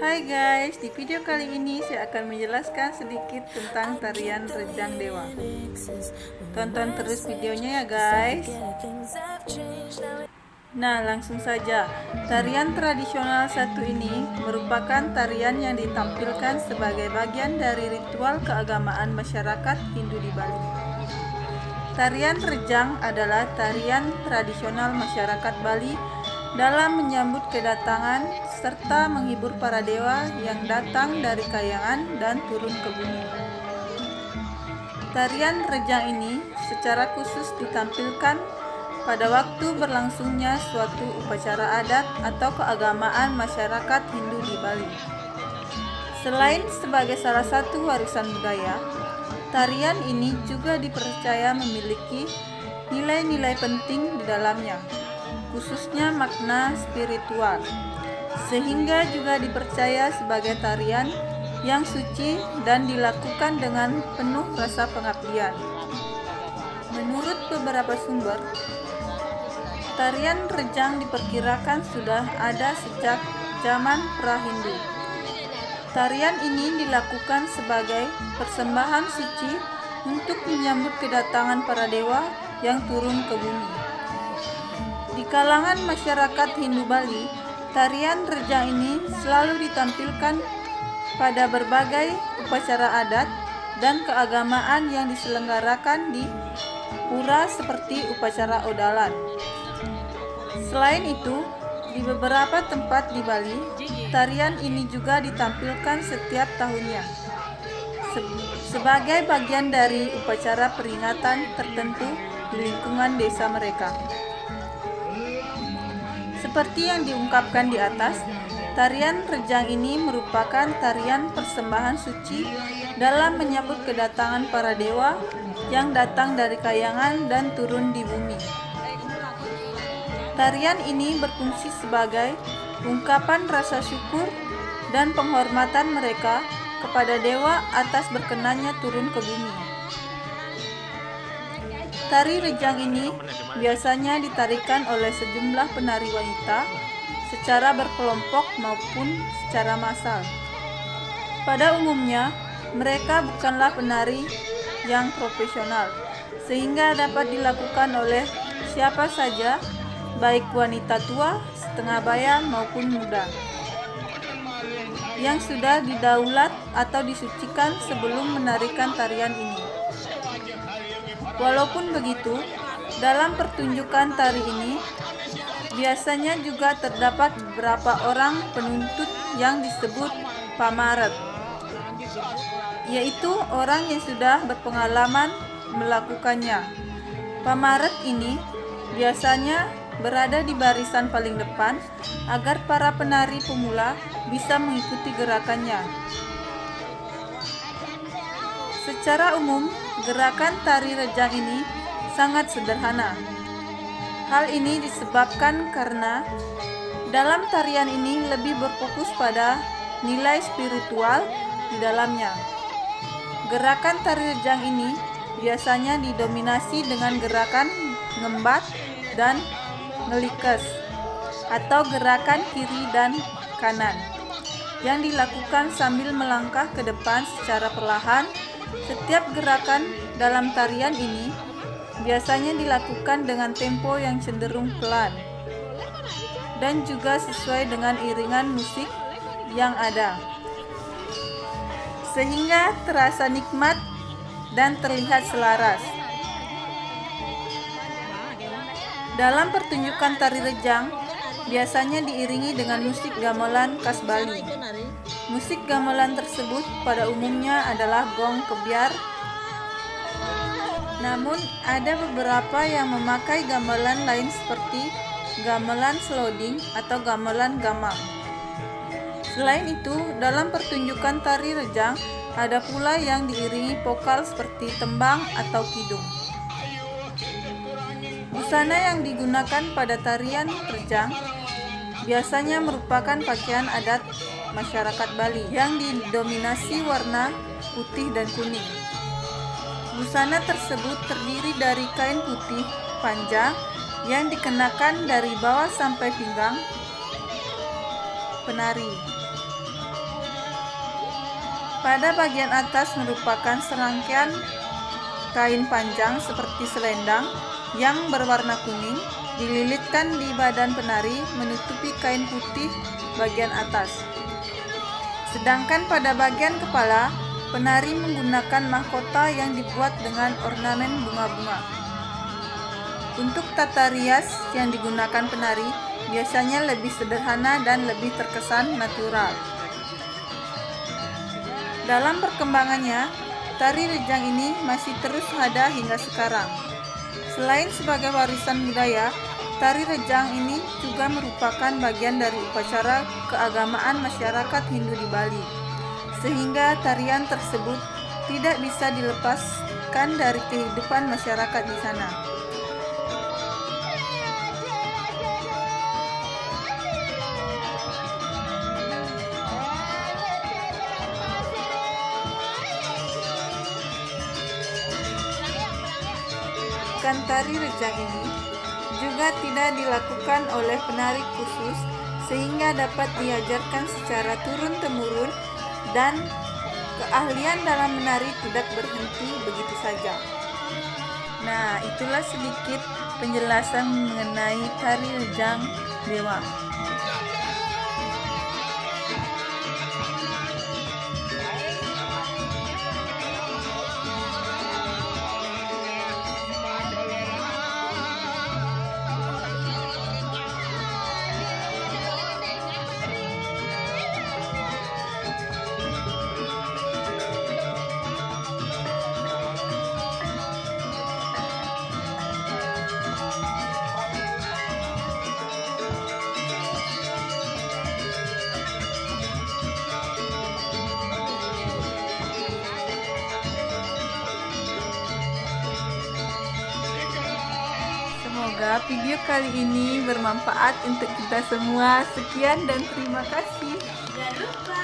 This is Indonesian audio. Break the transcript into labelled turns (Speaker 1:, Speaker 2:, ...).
Speaker 1: Hai guys, di video kali ini saya akan menjelaskan sedikit tentang tarian Rejang Dewa. Tonton terus videonya ya guys. Nah, langsung saja. Tarian tradisional satu ini merupakan tarian yang ditampilkan sebagai bagian dari ritual keagamaan masyarakat Hindu di Bali. Tarian Rejang adalah tarian tradisional masyarakat Bali dalam menyambut kedatangan serta menghibur para dewa yang datang dari kayangan dan turun ke bumi. Tarian Rejang ini secara khusus ditampilkan pada waktu berlangsungnya suatu upacara adat atau keagamaan masyarakat Hindu di Bali. Selain sebagai salah satu warisan budaya, tarian ini juga dipercaya memiliki nilai-nilai penting di dalamnya, khususnya makna spiritual, sehingga juga dipercaya sebagai tarian yang suci dan dilakukan dengan penuh rasa pengabdian. Menurut beberapa sumber, tarian Rejang diperkirakan sudah ada sejak zaman pra-Hindu. Tarian ini dilakukan sebagai persembahan suci untuk menyambut kedatangan para dewa yang turun ke bumi. Di kalangan masyarakat Hindu Bali, tarian Rejang ini selalu ditampilkan pada berbagai upacara adat dan keagamaan yang diselenggarakan di pura seperti upacara Odalan. Selain itu, di beberapa tempat di Bali, tarian ini juga ditampilkan setiap tahunnya sebagai bagian dari upacara peringatan tertentu di lingkungan desa mereka. Seperti yang diungkapkan di atas, tarian Rejang ini merupakan tarian persembahan suci dalam menyambut kedatangan para dewa yang datang dari kayangan dan turun di bumi. Tarian ini berfungsi sebagai ungkapan rasa syukur dan penghormatan mereka kepada dewa atas berkenannya turun ke bumi. Tari Rejang ini biasanya ditarikan oleh sejumlah penari wanita secara berkelompok maupun secara massal. Pada umumnya, mereka bukanlah penari yang profesional, sehingga dapat dilakukan oleh siapa saja, baik wanita tua, setengah baya maupun muda, yang sudah didaulat atau disucikan sebelum menarikan tarian ini. Walaupun begitu, dalam pertunjukan tari ini biasanya juga terdapat beberapa orang penuntut yang disebut pamaret, yaitu orang yang sudah berpengalaman melakukannya. Pamaret ini biasanya berada di barisan paling depan agar para penari pemula bisa mengikuti gerakannya. Secara umum, gerakan tari Rejang ini sangat sederhana. Hal ini disebabkan karena dalam tarian ini lebih berfokus pada nilai spiritual di dalamnya. Gerakan tari Rejang ini biasanya didominasi dengan gerakan ngembat dan ngelikes atau gerakan kiri dan kanan yang dilakukan sambil melangkah ke depan secara perlahan. Setiap gerakan dalam tarian ini biasanya dilakukan dengan tempo yang cenderung pelan dan juga sesuai dengan iringan musik yang ada, sehingga terasa nikmat dan terlihat selaras. Dalam pertunjukan tari Rejang biasanya diiringi dengan musik gamelan khas Bali. Musik gamelan tersebut pada umumnya adalah gong kebyar. Namun ada beberapa yang memakai gamelan lain seperti gamelan sloding atau gamelan gamang. Selain itu, dalam pertunjukan tari Rejang ada pula yang diiringi vokal seperti tembang atau kidung. Busana yang digunakan pada tarian Rejang biasanya merupakan pakaian adat masyarakat Bali yang didominasi warna putih dan kuning. Busana tersebut terdiri dari kain putih panjang yang dikenakan dari bawah sampai pinggang penari. Pada bagian atas merupakan serangkaian kain panjang seperti selendang yang berwarna kuning, dililitkan di badan penari menutupi kain putih bagian atas. Sedangkan pada bagian kepala, penari menggunakan mahkota yang dibuat dengan ornamen bunga-bunga. Untuk tata rias yang digunakan penari biasanya lebih sederhana dan lebih terkesan natural. Dalam perkembangannya, tari rejang ini masih terus ada hingga sekarang. Selain sebagai warisan budaya, tari rejang ini juga merupakan bagian dari upacara keagamaan masyarakat Hindu di Bali, sehingga tarian tersebut tidak bisa dilepaskan dari kehidupan masyarakat di sana. Tari rejang ini juga tidak dilakukan oleh penari khusus sehingga dapat diajarkan secara turun-temurun dan keahlian dalam menari tidak berhenti begitu saja. Nah, itulah sedikit penjelasan mengenai tari rejang Dewa. Semoga video kali ini bermanfaat untuk kita semua. Sekian dan terima kasih.
Speaker 2: Jangan lupa